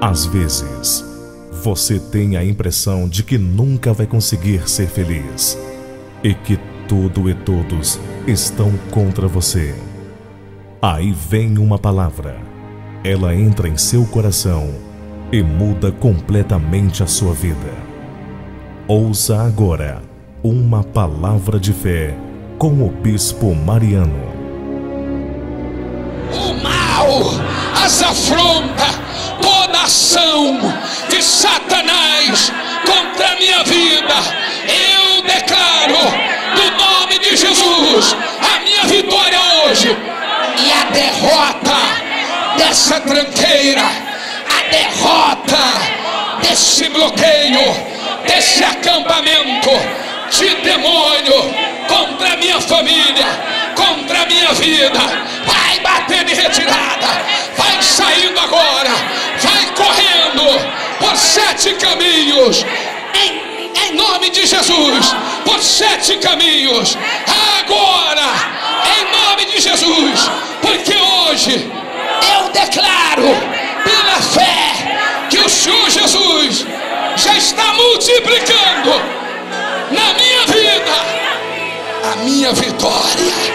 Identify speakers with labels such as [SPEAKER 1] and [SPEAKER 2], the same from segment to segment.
[SPEAKER 1] Às vezes, você tem a impressão de que nunca vai conseguir ser feliz e que tudo e todos estão contra você. Aí vem uma palavra. Ela entra em seu coração e muda completamente a sua vida. Ouça agora uma palavra de fé com o Bispo Mariano.
[SPEAKER 2] O mal, as afrontas, toda ação de Satanás contra a minha vida, eu declaro no nome de Jesus a minha vitória hoje e a derrota dessa tranqueira, a derrota desse bloqueio, desse acampamento de demônio contra a minha família, contra a minha vida. Vai batendo em retirada, vai saindo agora, vai correndo por 7 caminhos, em nome de Jesus, por 7 caminhos, agora, em nome de Jesus, porque hoje eu declaro pela fé que o Senhor Jesus já está multiplicando na minha vida a minha vitória.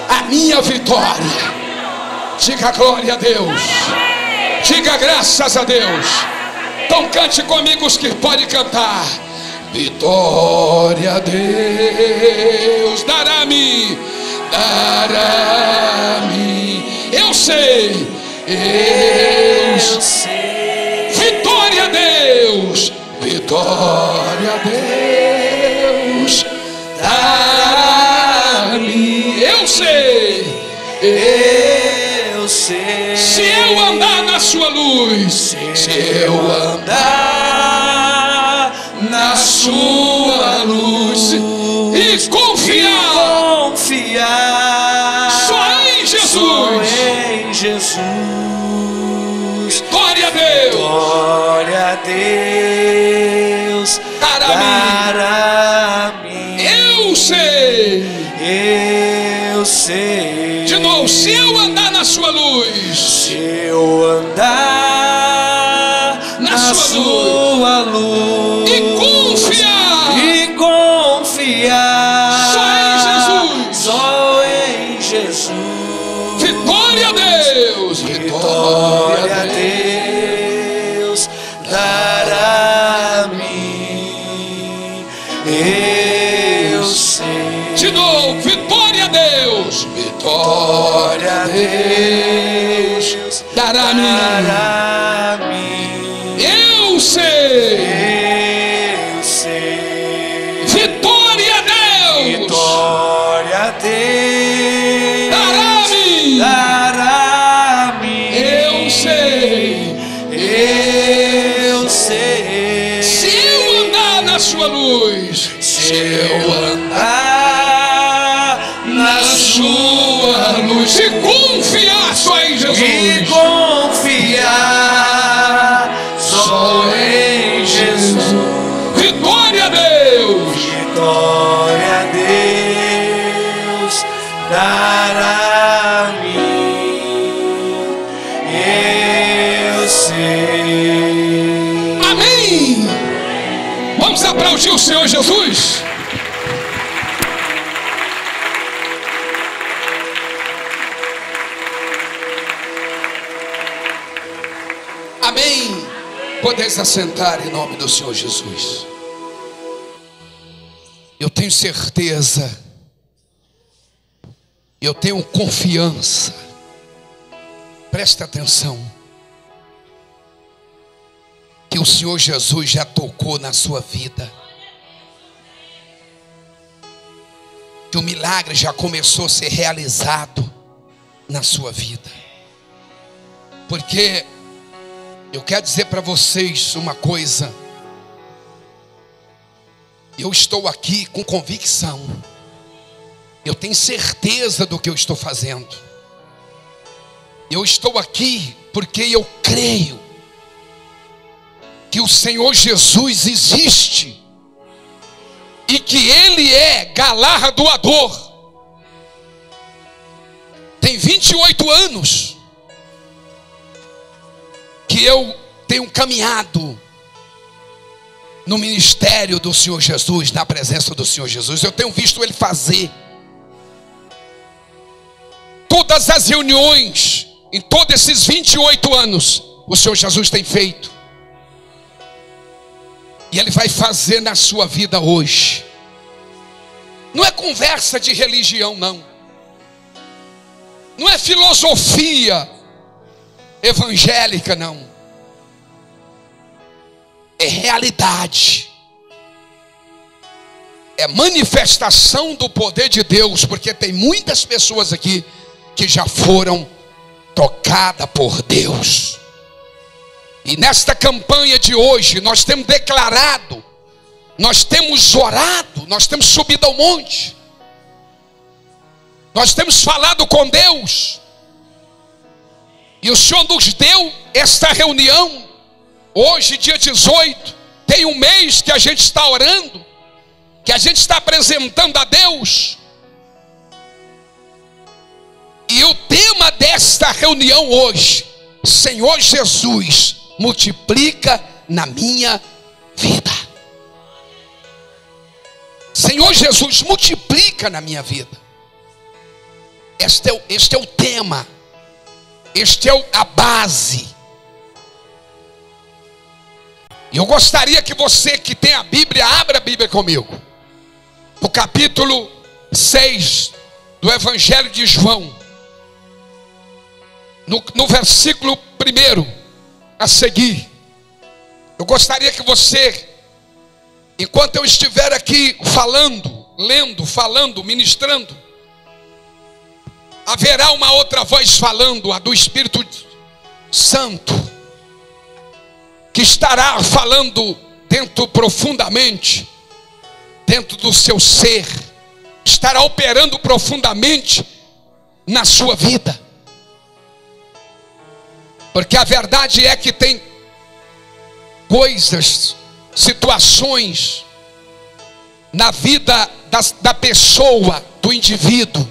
[SPEAKER 2] A minha vitória. Diga glória a Deus. Diga graças a Deus. Então cante comigo os que podem cantar. Vitória a Deus dará-me, dará-me. Eu sei, eu sei. Vitória a Deus, vitória a Deus dará-me. Eu sei, eu sei. Se eu andar na sua luz, se eu andar na sua luz e confiar, só em Jesus, só em Jesus. Glória a Deus, glória a Deus, dará-me. Eu sei, eu sei. De novo, se eu andar na sua luz, se eu andar na sua luz e confiar, só em Jesus, vitória a Deus, vitória a Deus dará-me. Eu sei. De novo, vitória a Deus, vitória a Deus dará-me. Eu sei, eu sei. Vitória a Deus, vitória a Deus dará-me, dará-me. Eu sei, eu sei. Se eu andar na sua luz, se eu andar na sua luz e confiar só em Jesus, e confiar só em Jesus, vitória a Deus, vitória a Deus dará-me. Eu sei. Amém. Vamos aplaudir o Senhor Jesus. Amém. Podeis assentar em nome do Senhor Jesus. Eu tenho certeza, eu tenho confiança. Presta atenção, que o Senhor Jesus já tocou na sua vida, que o milagre já começou a ser realizado na sua vida. Porque eu quero dizer para vocês uma coisa. Eu estou aqui com convicção. Eu tenho certeza do que eu estou fazendo. Eu estou aqui porque eu creio que o Senhor Jesus existe e que Ele é galardoador. Tem 28 anos que eu tenho caminhado no ministério do Senhor Jesus, na presença do Senhor Jesus. Eu tenho visto Ele fazer. Todas as reuniões, em todos esses 28 anos, o Senhor Jesus tem feito. E Ele vai fazer na sua vida hoje. Não é conversa de religião, não. Não é filosofia evangélica, não. É realidade. É manifestação do poder de Deus, porque tem muitas pessoas aqui que já foram tocadas por Deus. E nesta campanha de hoje, nós temos declarado, nós temos orado, nós temos subido ao monte, nós temos falado com Deus. E o Senhor nos deu esta reunião. Hoje, dia 18, tem um mês que a gente está orando, que a gente está apresentando a Deus. E o tema desta reunião hoje: Senhor Jesus, multiplica na minha vida. Senhor Jesus, multiplica na minha vida. Este é o tema. Este é a base. E eu gostaria que você que tem a Bíblia, abra a Bíblia comigo. O capítulo 6 do Evangelho de João. No versículo 1 a seguir. Eu gostaria que você, enquanto eu estiver aqui falando, lendo, falando, ministrando, haverá uma outra voz falando, a do Espírito Santo, que estará falando dentro profundamente, dentro do seu ser, estará operando profundamente na sua vida. Porque a verdade é que tem coisas, situações na vida da pessoa, do indivíduo,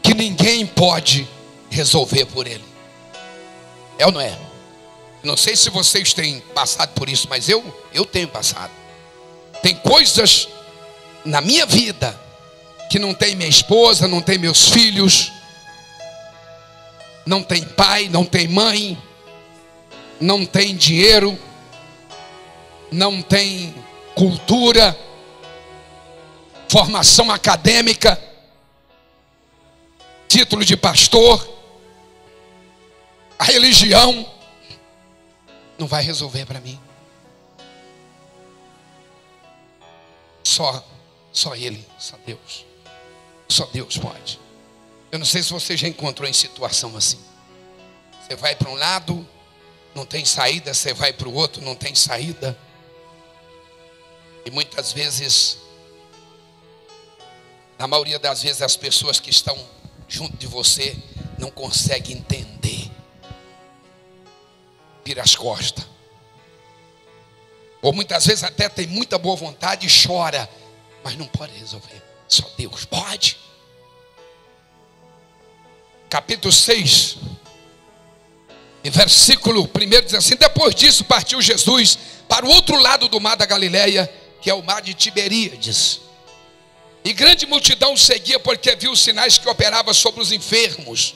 [SPEAKER 2] que ninguém pode resolver por ele. É ou não é? Não sei se vocês têm passado por isso, mas eu tenho passado. Tem coisas na minha vida que não tem minha esposa, não tem meus filhos, não tem pai, não tem mãe, não tem dinheiro, não tem cultura, formação acadêmica, título de pastor, a religião não vai resolver para mim. Só Ele, só Deus. Só Deus pode. Eu não sei se você já encontrou em situação assim. Você vai para um lado, não tem saída. Você vai para o outro, não tem saída. E muitas vezes, na maioria das vezes, as pessoas que estão junto de você não conseguem entender. Vira as costas. Ou muitas vezes até tem muita boa vontade e chora, mas não pode resolver. Só Deus pode. Capítulo 6, versículo 1 diz assim: depois disso partiu Jesus para o outro lado do mar da Galileia, que é o mar de Tiberíades. E grande multidão seguia, porque viu os sinais que operava sobre os enfermos.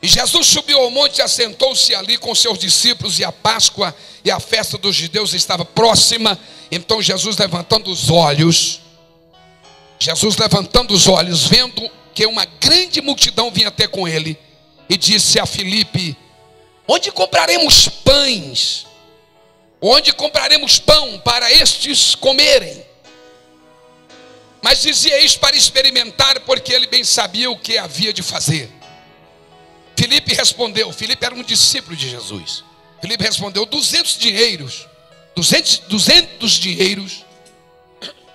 [SPEAKER 2] E Jesus subiu ao monte e assentou-se ali com seus discípulos, e a Páscoa e a festa dos judeus estava próxima. Então Jesus levantando os olhos, vendo que uma grande multidão vinha ter com ele, e disse a Filipe: onde compraremos pães? Onde compraremos pão para estes comerem? Mas dizia isto para experimentar, porque ele bem sabia o que havia de fazer. Filipe respondeu, Filipe era um discípulo de Jesus. Filipe respondeu: 200 dinheiros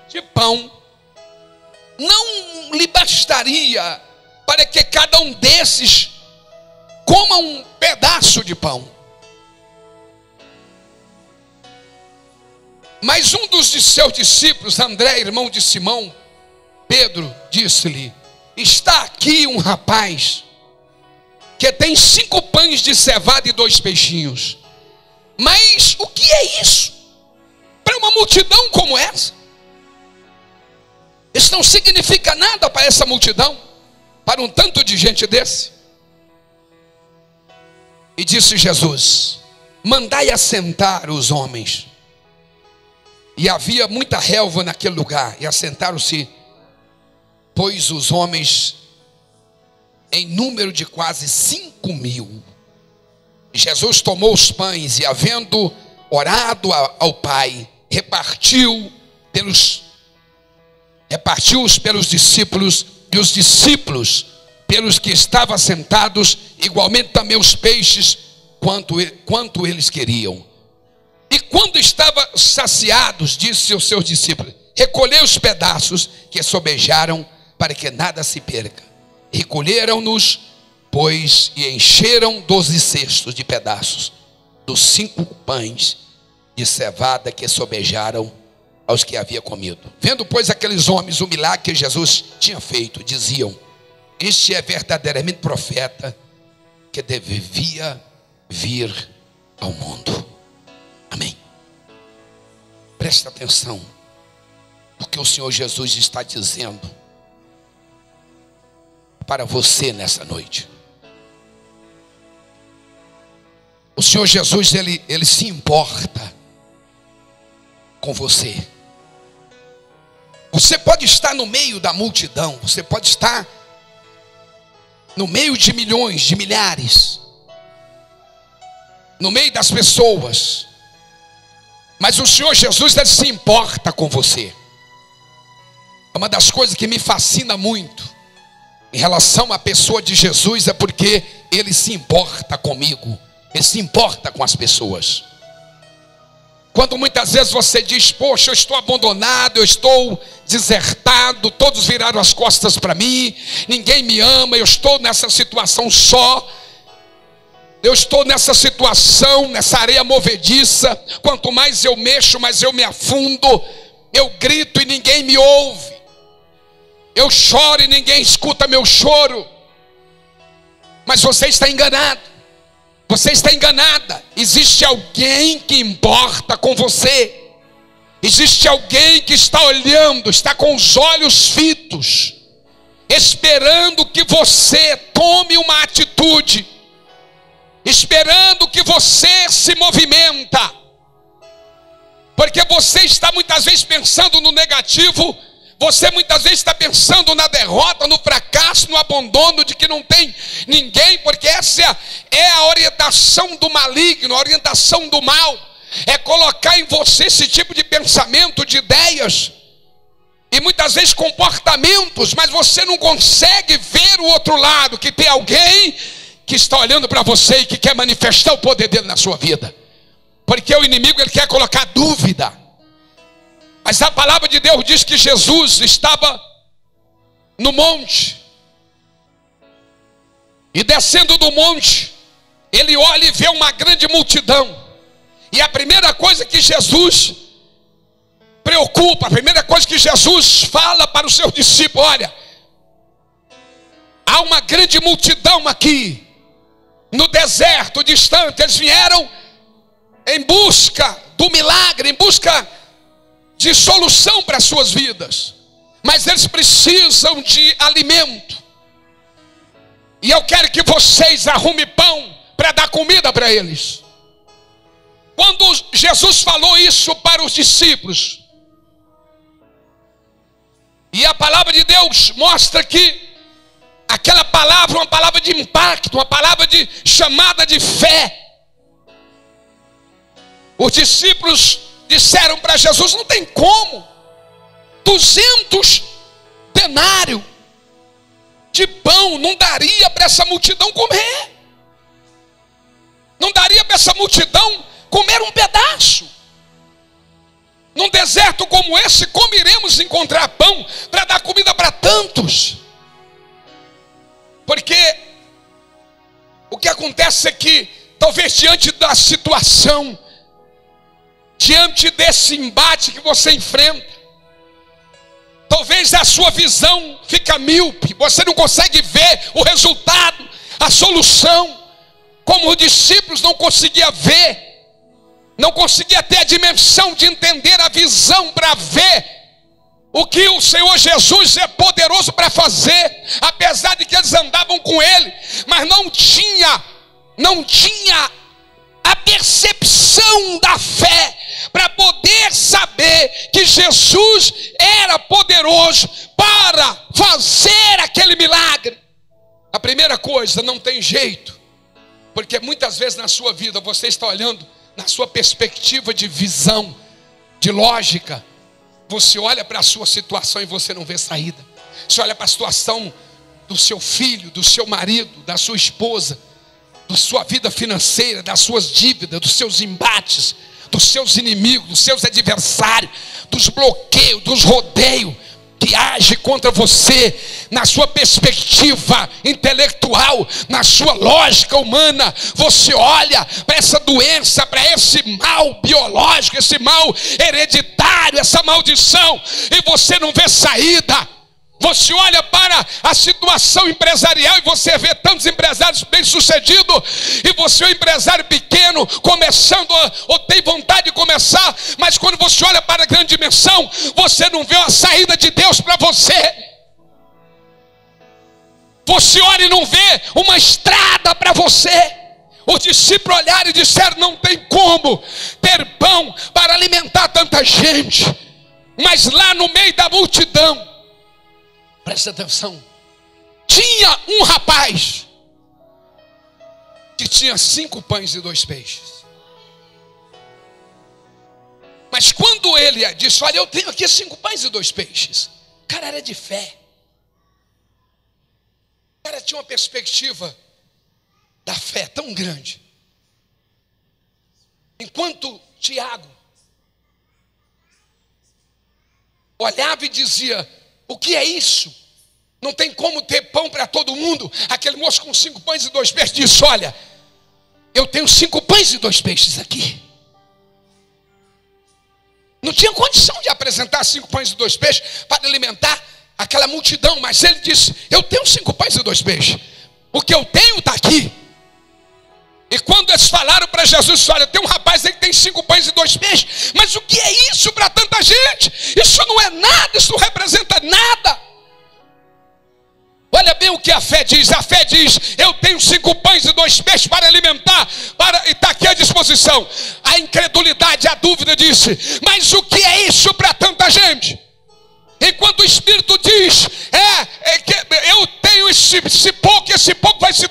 [SPEAKER 2] de pão não lhe bastaria para que cada um desses coma um pedaço de pão. Mas um dos seus discípulos, André, irmão de Simão, Pedro, disse-lhe: está aqui um rapaz que tem 5 pães de cevada e 2 peixinhos. Mas o que é isso para uma multidão como essa? Isso não significa nada para essa multidão, para um tanto de gente desse. E disse Jesus: mandai assentar os homens. E havia muita relva naquele lugar, e assentaram-se, pois os homens em número de quase 5.000. Jesus tomou os pães e, havendo orado ao Pai, repartiu-os pelos discípulos, e os discípulos pelos que estavam sentados, igualmente também os peixes, quanto eles queriam. E quando estavam saciados, disse aos seus discípulos: recolhei os pedaços que sobejaram, para que nada se perca. Recolheram-nos, pois, e encheram 12 cestos de pedaços dos 5 pães de cevada que sobejaram aos que havia comido. Vendo, pois, aqueles homens o milagre que Jesus tinha feito, diziam: este é verdadeiramente profeta que devia vir ao mundo. Amém. Presta atenção, porque o Senhor Jesus está dizendo para você nessa noite. O Senhor Jesus, ele se importa com você. Você pode estar no meio da multidão, você pode estar no meio de milhões, de milhares, no meio das pessoas, mas o Senhor Jesus, ele se importa com você. É uma das coisas que me fascina muito em relação à pessoa de Jesus, é porque ele se importa comigo, ele se importa com as pessoas. Quando muitas vezes você diz: poxa, eu estou abandonado, eu estou desertado, todos viraram as costas para mim, ninguém me ama, eu estou nessa situação só, eu estou nessa situação, nessa areia movediça, quanto mais eu mexo, mais eu me afundo, eu grito e ninguém me ouve, eu choro e ninguém escuta meu choro. Mas você está enganado, você está enganada. Existe alguém que importa com você, existe alguém que está olhando, está com os olhos fitos, esperando que você tome uma atitude, esperando que você se movimenta, porque você está muitas vezes pensando no negativo, você muitas vezes está pensando na derrota, no fracasso, no abandono, de que não tem ninguém, porque essa é a orientação do maligno, a orientação do mal, é colocar em você esse tipo de pensamento, de ideias, e muitas vezes comportamentos, mas você não consegue ver o outro lado, que tem alguém que está olhando para você e que quer manifestar o poder dele na sua vida, porque o inimigo, ele quer colocar dúvida. Mas a palavra de Deus diz que Jesus estava no monte, e descendo do monte, ele olha e vê uma grande multidão, e a primeira coisa que Jesus preocupa, a primeira coisa que Jesus fala para os seus discípulos: olha, há uma grande multidão aqui, no deserto distante, eles vieram em busca do milagre, em busca de solução para as suas vidas, mas eles precisam de alimento, e eu quero que vocês arrumem pão para dar comida para eles. Quando Jesus falou isso para os discípulos, e a palavra de Deus mostra que aquela palavra, uma palavra de impacto, uma palavra de chamada de fé. Os discípulos disseram para Jesus: não tem como, 200 denários de pão não daria para essa multidão comer, não daria para essa multidão comer um pedaço. Num deserto como esse, como iremos encontrar pão para dar comida para tantos? Porque o que acontece é que, talvez diante da situação, diante desse embate que você enfrenta, talvez a sua visão fica míope, você não consegue ver o resultado, a solução. Como os discípulos não conseguiam ver, não conseguia ter a dimensão de entender a visão para ver o que o Senhor Jesus é poderoso para fazer, apesar de que eles andavam com Ele, mas não tinha a percepção da fé para poder saber que Jesus era poderoso para fazer aquele milagre. A primeira coisa, não tem jeito, porque muitas vezes na sua vida você está olhando na sua perspectiva de visão, de lógica. Você olha para a sua situação e você não vê saída. Você olha para a situação do seu filho, do seu marido, da sua esposa, da sua vida financeira, das suas dívidas, dos seus embates, dos seus inimigos, dos seus adversários, dos bloqueios, dos rodeios que age contra você, na sua perspectiva intelectual, na sua lógica humana. Você olha para essa doença, para esse mal biológico, esse mal hereditário, essa maldição, e você não vê saída. Você olha para a situação empresarial e você vê tantos empresários bem-sucedidos, e você é um empresário pequeno, começando, ou tem vontade de começar, mas quando você olha para a grande dimensão, você não vê a saída de Deus para você. Você olha e não vê uma estrada para você. Os discípulos olharam e disseram: não tem como ter pão para alimentar tanta gente. Mas lá no meio da multidão, presta atenção, tinha um rapaz que tinha 5 pães e 2 peixes. Mas quando ele disse: olha, eu tenho aqui 5 pães e 2 peixes, o cara era de fé. O cara tinha uma perspectiva da fé tão grande. Enquanto Tiago olhava e dizia: o que é isso? Não tem como ter pão para todo mundo. Aquele moço com 5 pães e 2 peixes disse: olha, eu tenho 5 pães e 2 peixes aqui. Não tinha condição de apresentar 5 pães e 2 peixes para alimentar aquela multidão, mas ele disse: eu tenho 5 pães e 2 peixes. O que eu tenho está aqui. E quando eles falaram para Jesus: olha, tem um rapaz aí que tem 5 pães e 2 peixes, mas o que é isso para tanta gente? Isso não é nada, isso não representa nada. Olha bem o que a fé diz. A fé diz: eu tenho 5 pães e 2 peixes para alimentar, e está aqui à disposição. A incredulidade, a dúvida disse: mas o que é isso para tanta gente? Enquanto o Espírito diz: que eu tenho esse pouco vai se